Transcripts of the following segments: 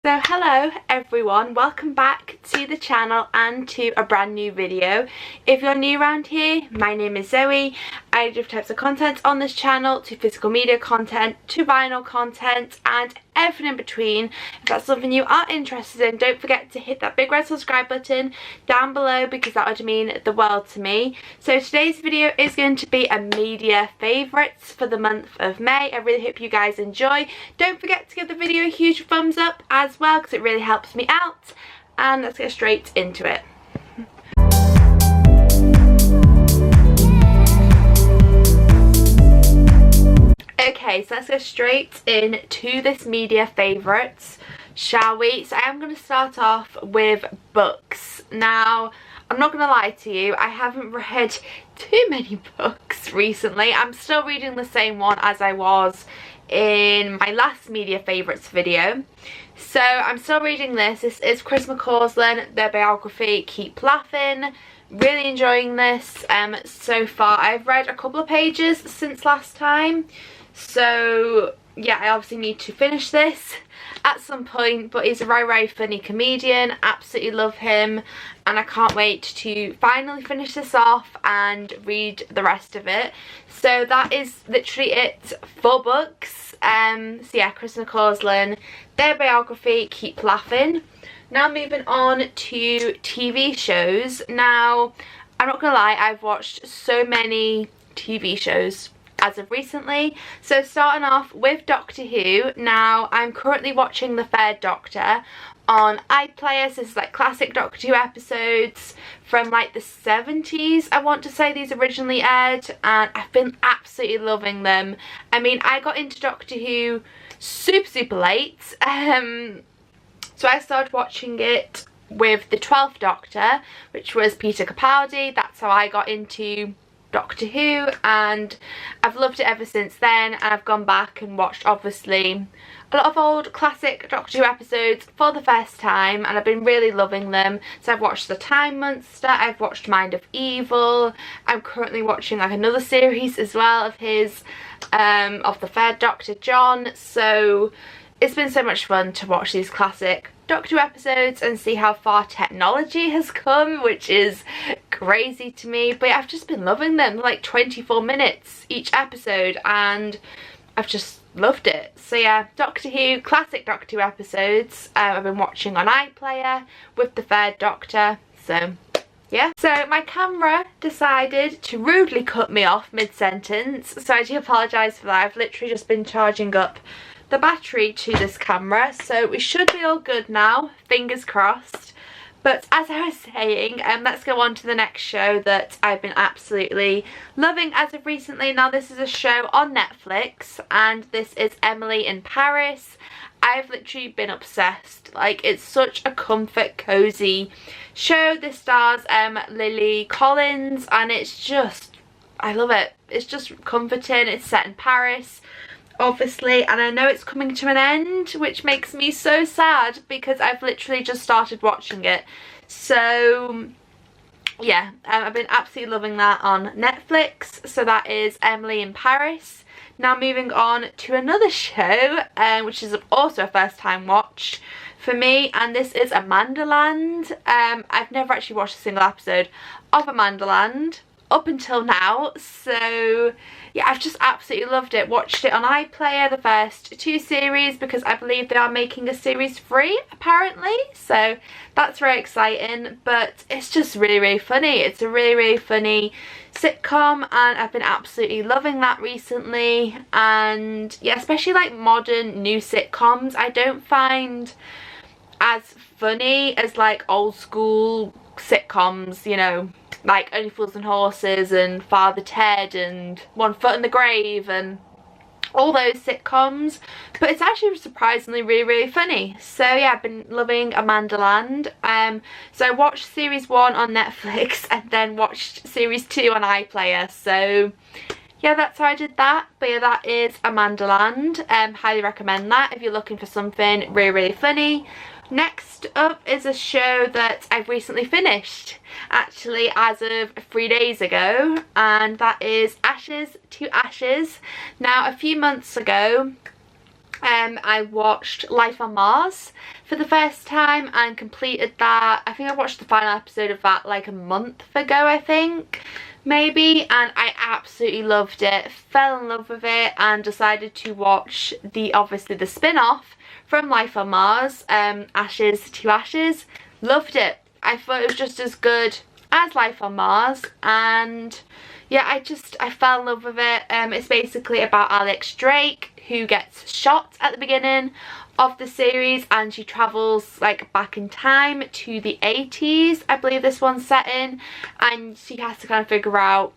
So hello everyone, welcome back to the channel and to a brand new video. If you're new around here, my name is Zoe. I do different types of content on this channel, to physical media content, to vinyl content and everything in between. If that's something you are interested in, don't forget to hit that big red subscribe button down below because that would mean the world to me. So today's video is going to be a media favourites for the month of May. I really hope you guys enjoy. Don't forget to give the video a huge thumbs up as well because it really helps me out. And let's get straight into it. Okay, so let's go straight into this media favourites, shall we? So I am going to start off with books. Now, I'm not going to lie to you, I haven't read too many books recently. I'm still reading the same one as I was in my last media favourites video. So I'm still reading this. This is Chris McCausland, their biography, Keep Laughing. Really enjoying this so far. I've read a couple of pages since last time. So yeah, I obviously need to finish this at some point, but he's a very funny comedian. Absolutely love him and I can't wait to finally finish this off and read the rest of it. So that is literally it for books. So yeah, Chris McCausland, their biography, Keep Laughing. Now moving on to TV shows. Now, I'm not gonna lie, I've watched so many TV shows as of recently. So starting off with Doctor Who. Now, I'm currently watching The Third Doctor on iPlayer. So this is like classic Doctor Who episodes from like the 70s, I want to say these originally aired, and I've been absolutely loving them. I mean, I got into Doctor Who super late. So I started watching it with the 12th Doctor, which was Peter Capaldi. That's how I got into Doctor Who, and I've loved it ever since then. And I've gone back and watched obviously a lot of old classic Doctor Who episodes for the first time, and I've been really loving them. So I've watched The Time Monster, I've watched Mind of Evil, I'm currently watching like another series as well of his, of the Third Doctor, John. So it's been so much fun to watch these classic Doctor Who episodes and see how far technology has come, which is crazy to me. But yeah, I've just been loving them. They're like 24 minutes each episode and I've just loved it. So yeah, Doctor Who, classic Doctor Who episodes I've been watching on iPlayer with the Third Doctor. So yeah. So my camera decided to rudely cut me off mid-sentence, so I do apologise for that. I've literally just been charging up the battery to this camera, so we should be all good now, fingers crossed. But as I was saying, let's go on to the next show that I've been absolutely loving as of recently. Now this is a show on Netflix and this is Emily in Paris. I've literally been obsessed. Like, it's such a comfort cozy show. This stars Lily Collins and it's just, I love it. It's just comforting. It's set in Paris, obviously, and I know it's coming to an end, which makes me so sad because I've literally just started watching it. So yeah, I've been absolutely loving that on Netflix. So that is Emily in Paris. Now moving on to another show, which is also a first time watch for me, and this is Amandaland. I've never actually watched a single episode of Amandaland up until now, so yeah, I've just absolutely loved it. Watched it on iPlayer, the first 2 series, because I believe they are making a series 3 apparently, so that's very exciting. But it's just really funny. It's a really funny sitcom and I've been absolutely loving that recently. And yeah, especially like modern new sitcoms I don't find as funny as like old school sitcoms, you know, like Only Fools and Horses and Father Ted and One Foot in the Grave and all those sitcoms. But it's actually surprisingly really funny. So yeah, I've been loving Amandaland. So I watched series 1 on Netflix and then watched series 2 on iPlayer. So yeah, that's how I did that. But yeah, that is Amandaland. Highly recommend that if you're looking for something really funny. Next up is a show that I've recently finished, actually as of 3 days ago, and that is Ashes to Ashes. Now, a few months ago I watched Life on Mars for the first time and completed that. I think I watched the final episode of that like a month ago, I think, maybe, and I absolutely loved it. Fell in love with it and decided to watch obviously the spin-off from Life on Mars, Ashes to Ashes. Loved it. I thought it was just as good as Life on Mars, and yeah, I fell in love with it. It's basically about Alex Drake, who gets shot at the beginning of the series, and she travels like back in time to the 80s, I believe this one's set in, and she has to kind of figure out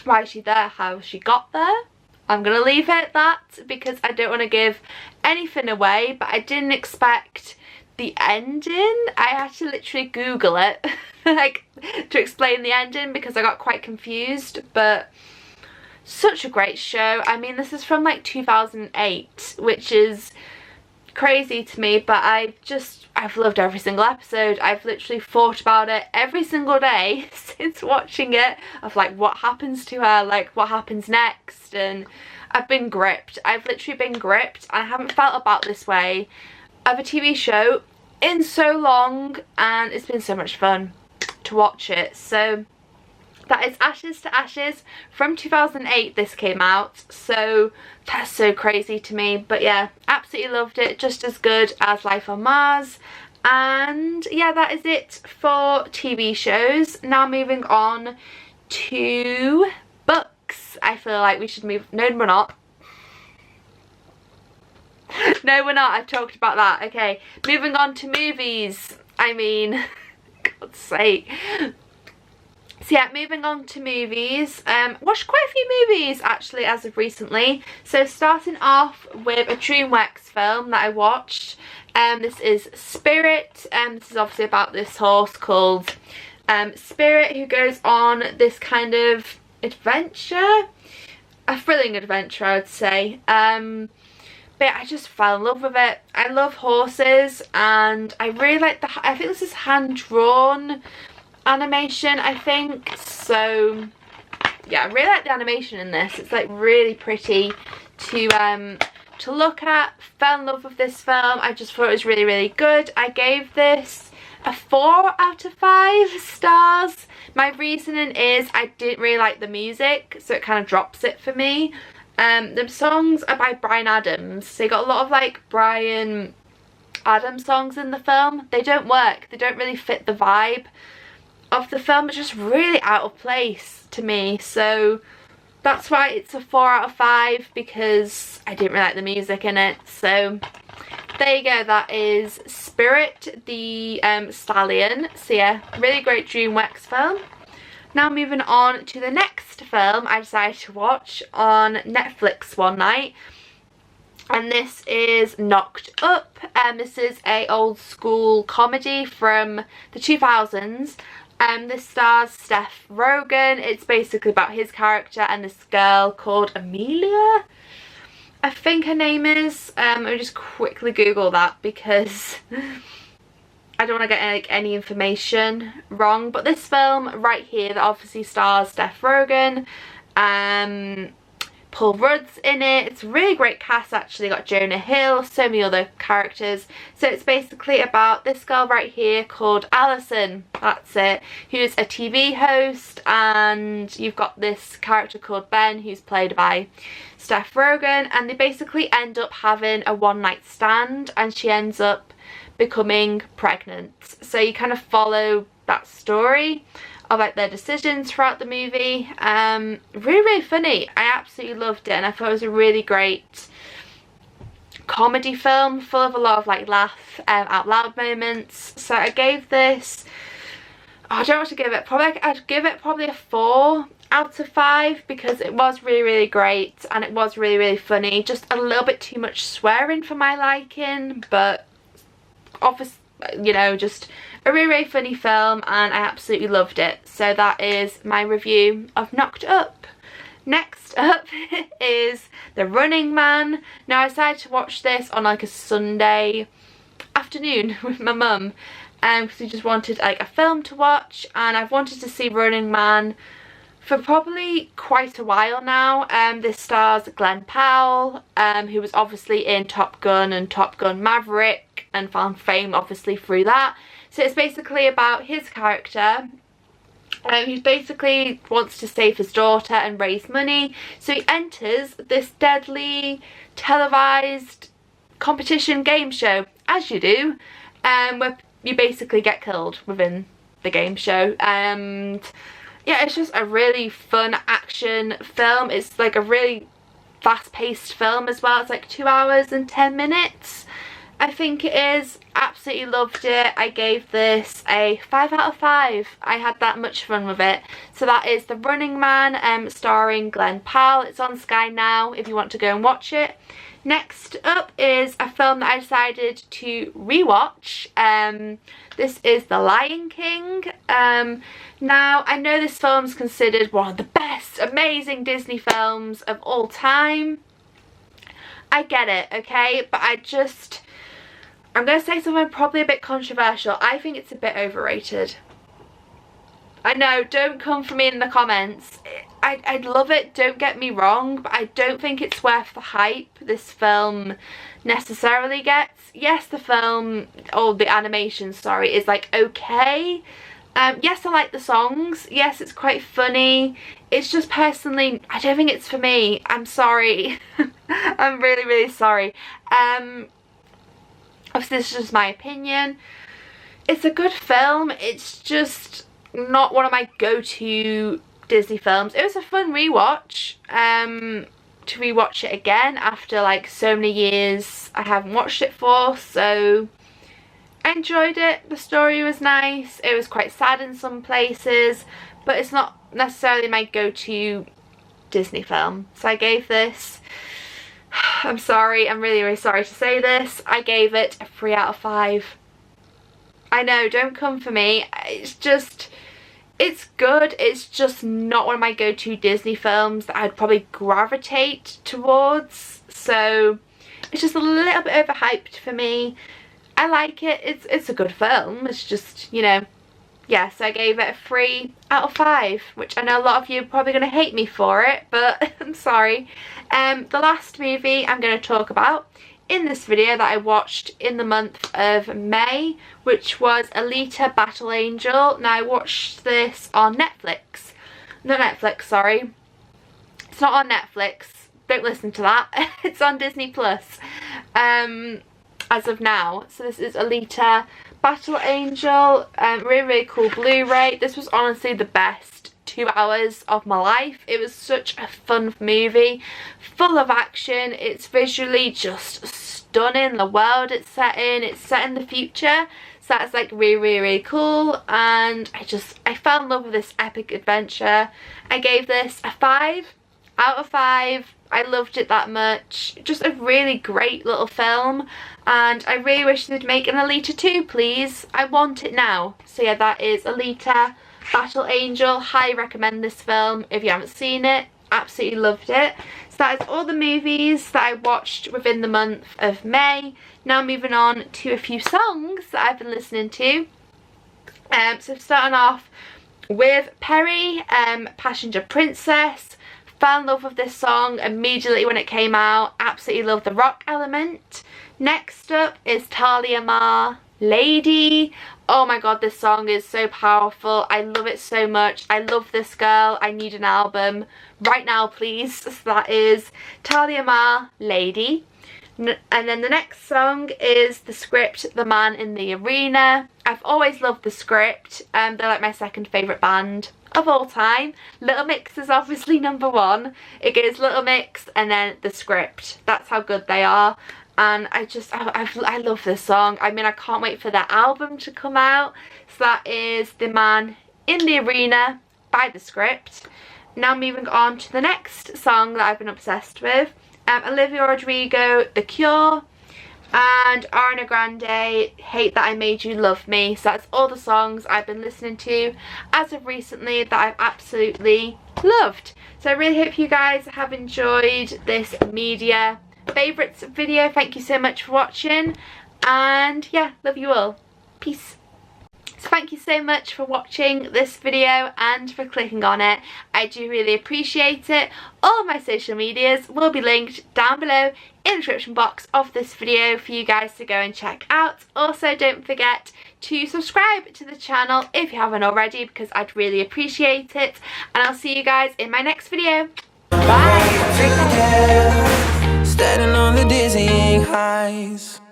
why she's there, how she got there. I'm gonna leave it at that because I don't want to give anything away, but I didn't expect the ending. I had to literally Google it like to explain the ending because I got quite confused, but such a great show. I mean, this is from like 2008, which is crazy to me, but I've loved every single episode. I've literally thought about it every single day since watching it, of like what happens to her, like what happens next, and I've been gripped. I've literally been gripped. I haven't felt about this way of a TV show in so long, and it's been so much fun to watch it. So that is Ashes to Ashes from 2008. This came out, so that's so crazy to me, but yeah, absolutely loved it. Just as good as Life on Mars. And yeah, that is it for TV shows. Now moving on to books. I feel like we should move. No, we're not. No, we're not. I've talked about that. Okay, moving on to movies. I mean, God's sake. So yeah, moving on to movies. Watched quite a few movies actually as of recently. So starting off with a DreamWorks film that I watched. This is Spirit. This is obviously about this horse called Spirit, who goes on this kind of adventure. A thrilling adventure, I would say. But I just fell in love with it. I love horses, and I really like I think this is hand-drawn animation, I think. So yeah, I really like the animation in this. It's like really pretty to look at. Fell in love with this film. I just thought it was really, really good. I gave this a 4 out of 5 stars. My reasoning is I didn't really like the music, so it kind of drops it for me. The songs are by Bryan Adams. So you got a lot of like Bryan Adams songs in the film. They don't work. They don't really fit the vibe of the film. It's just really out of place to me. So that's why it's a 4 out of 5, because I didn't really like the music in it. So there you go. That is Spirit the Stallion. So yeah, really great DreamWorks film. Now moving on to the next film I decided to watch on Netflix one night, and this is Knocked Up. This is a old school comedy from the 2000s. This stars Seth Rogen. It's basically about his character and this girl called Amelia, I think her name is. Let me just quickly Google that because I don't want to get any information wrong, but this film right here that obviously stars Seth Rogen, Paul Rudd's in it. It's a really great cast actually. Got Jonah Hill, so many other characters. So it's basically about this girl right here called Alison, that's it, who's a TV host, and you've got this character called Ben who's played by Seth Rogen, and they basically end up having a one-night stand, and she ends up becoming pregnant. So you kind of follow that story of like their decisions throughout the movie. Really, really funny. I absolutely loved it, and I thought it was a really great comedy film full of a lot of like laugh out loud moments. So I gave this, I don't want to give it, I'd give it probably a 4 out of 5 because it was really, really great, and it was really, really funny. Just a little bit too much swearing for my liking, but obviously, you know, just a really, really funny film, and I absolutely loved it. So that is my review of Knocked Up. Next up is The Running Man. Now I decided to watch this on like a Sunday afternoon with my mum, because we just wanted like a film to watch, and I've wanted to see Running Man for probably quite a while now. This stars Glenn Powell, who was obviously in Top Gun and Top Gun Maverick and found fame obviously through that. So it's basically about his character. He basically wants to save his daughter and raise money. So he enters this deadly televised competition game show, as you do, where you basically get killed within the game show. And yeah, it's just a really fun action film. It's like a really fast-paced film as well. It's like 2 hours and 10 minutes, I think it is. Absolutely loved it. I gave this a 5 out of 5. I had that much fun with it. So that is The Running Man, starring Glenn Powell. It's on Sky now if you want to go and watch it. Next up is a film that I decided to rewatch. This is The Lion King. Now, I know this film's considered one of the best, amazing Disney films of all time. I get it, okay? But I'm going to say something probably a bit controversial. I think it's a bit overrated. I know, don't come for me in the comments. I'd love it, don't get me wrong, but I don't think it's worth the hype this film necessarily gets. Yes, the film, or the animation, sorry, is like okay. Yes, I like the songs. Yes, it's quite funny. It's just personally, I don't think it's for me. I'm sorry. I'm really, really sorry. Obviously, this is just my opinion. It's a good film. It's just not one of my go-to Disney films. It was a fun rewatch. To rewatch it again after like so many years I haven't watched it for. So I enjoyed it. The story was nice. It was quite sad in some places, but it's not necessarily my go-to Disney film. So I gave this, I'm sorry, I'm really, really sorry to say this, I gave it a 3 out of 5. I know, don't come for me. It's just, it's good. It's just not one of my go-to Disney films that I'd probably gravitate towards. So it's just a little bit overhyped for me. I like it. It's a good film. It's just, you know, yeah, so I gave it a 3 out of 5, which I know a lot of you are probably going to hate me for it, but I'm sorry. The last movie I'm going to talk about in this video that I watched in the month of May, which was Alita Battle Angel. Now, I watched this on Netflix. Not Netflix, sorry. It's not on Netflix. Don't listen to that. It's on Disney Plus as of now. So this is Alita Battle Angel. Really, really cool Blu-ray. This was honestly the best 2 hours of my life. It was such a fun movie, full of action. It's visually just stunning. The world it's set in the future, so that's like really, really, really cool. And I fell in love with this epic adventure. I gave this a 5 out of 5. I loved it that much. Just a really great little film, and I really wish they'd make an Alita 2, please. I want it now. So yeah, that is Alita Battle Angel. Highly recommend this film if you haven't seen it. Absolutely loved it. So that is all the movies that I watched within the month of May. Now moving on to a few songs that I've been listening to. So starting off with Perry, Passenger Princess. Fell in love with this song immediately when it came out. Absolutely love the rock element. Next up is Talia Ma, Lady. Oh my god, this song is so powerful. I love it so much. I love this girl. I need an album right now, please. So that is Talia Ma, Lady. And then the next song is The Script, The Man in the Arena. I've always loved The Script. They're like my second favourite band of all time. Little Mix is obviously number 1. It goes Little Mix and then The Script. That's how good they are. And I love this song. I mean, I can't wait for their album to come out. So that is The Man in the Arena by The Script. Now moving on to the next song that I've been obsessed with. Olivia Rodrigo, The Cure, and Ariana Grande, Hate That I Made You Love Me. So that's all the songs I've been listening to as of recently that I've absolutely loved. So I really hope you guys have enjoyed this media favourites video. Thank you so much for watching, and yeah, love you all. Peace. So thank you so much for watching this video and for clicking on it. I do really appreciate it. All of my social medias will be linked down below in the description box of this video for you guys to go and check out. Also, don't forget to subscribe to the channel if you haven't already, because I'd really appreciate it. And I'll see you guys in my next video. Bye! Standing on the dizzying heights.